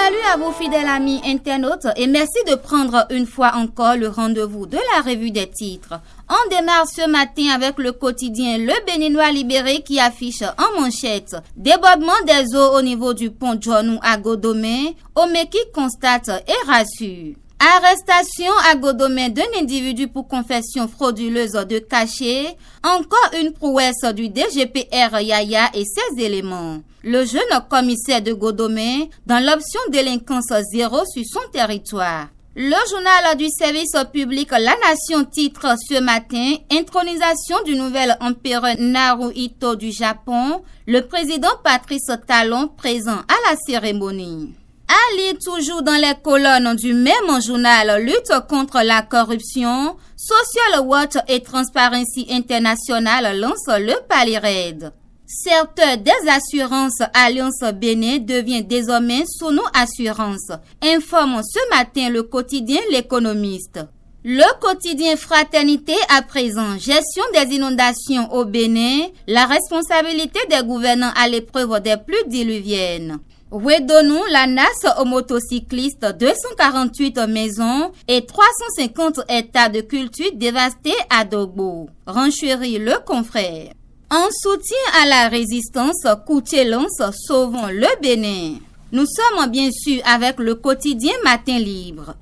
Salut à vous fidèles amis internautes et merci de prendre une fois encore le rendez-vous de la revue des titres. On démarre ce matin avec le quotidien Le Béninois Libéré qui affiche en manchette débordement des eaux au niveau du pont Djonou à Godomé, Omeki constate et rassure. Arrestation à Godomé d'un individu pour confession frauduleuse de cachet, encore une prouesse du DGPR Yaya et ses éléments. Le jeune commissaire de Godomé dans l'option délinquance zéro sur son territoire. Le journal du service public La Nation titre ce matin « Intronisation du nouvel empereur Naruhito du Japon », le président Patrice Talon présent à la cérémonie. À lire toujours dans les colonnes du même journal Lutte contre la corruption, Social Watch et Transparency International lancent le palier raid. Certes, des assurances Alliance Bénin devient désormais Sono Assurance, informe ce matin le quotidien L'Économiste. Le quotidien Fraternité à présent, gestion des inondations au Bénin, la responsabilité des gouvernants à l'épreuve des pluies diluviennes. Redonnons la NAS aux motocyclistes, 248 maisons et 350 hectares de culture dévastés à Dogbo. Renchérit le confrère. En soutien à la résistance, Koutié lance Sauvons le Bénin. Nous sommes bien sûr avec le quotidien Matin Libre.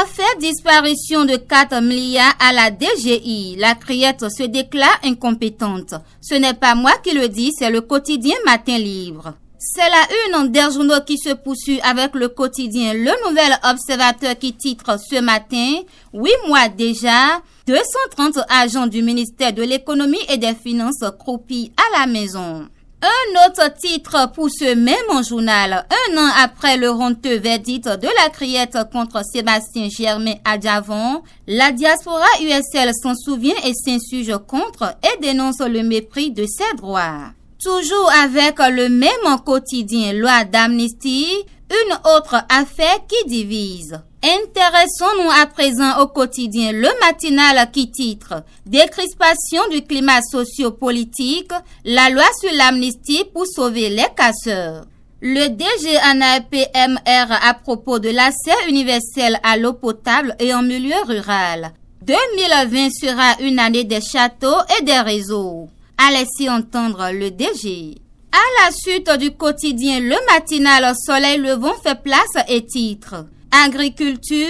Affaire disparition de 4 milliards à la DGI. La criette se déclare incompétente. Ce n'est pas moi qui le dis, c'est le quotidien Matin Libre. C'est la une des journaux qui se poursuit avec le quotidien Le Nouvel Observateur qui titre ce matin « 8 mois déjà, 230 agents du ministère de l'économie et des finances croupis à la maison ». Un autre titre pour ce même journal, 1 an après le honteux verdict de la criette contre Sébastien Germain à Diavon, la diaspora USL s'en souvient et s'insurge contre et dénonce le mépris de ses droits. Toujours avec le même quotidien loi d'amnistie, une autre affaire qui divise. Intéressons-nous à présent au quotidien Le Matinal qui titre « Décrispation du climat socio-politique, la loi sur l'amnistie pour sauver les casseurs ». Le DG ANAPMR à propos de l'accès universel à l'eau potable et en milieu rural. 2020 sera une année des châteaux et des réseaux. A laissé entendre le DG. À la suite du quotidien Le Matinal Soleil Levant fait place et titre. Agriculture,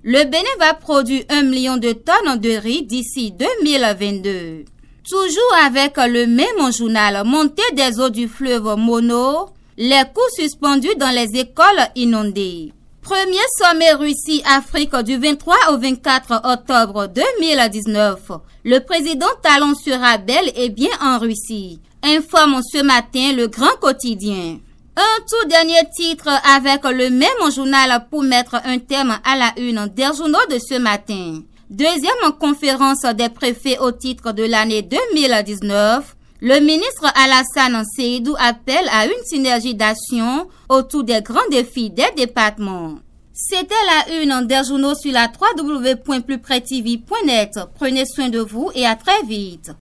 le Bénin va produire 1 million de tonnes de riz d'ici 2022. Toujours avec le même journal, montée des eaux du fleuve Mono, les cours suspendus dans les écoles inondées. Premier sommet Russie-Afrique du 23 au 24 octobre 2019. Le président Talon sera bel et bien en Russie. Informe ce matin le Grand Quotidien. Un tout dernier titre avec le même journal pour mettre un thème à la une des journaux de ce matin. Deuxième conférence des préfets au titre de l'année 2019. Le ministre Alassane Seydou appelle à une synergie d'action autour des grands défis des départements. C'était la une des journaux sur la www.plusprès-tv.net. Prenez soin de vous et à très vite.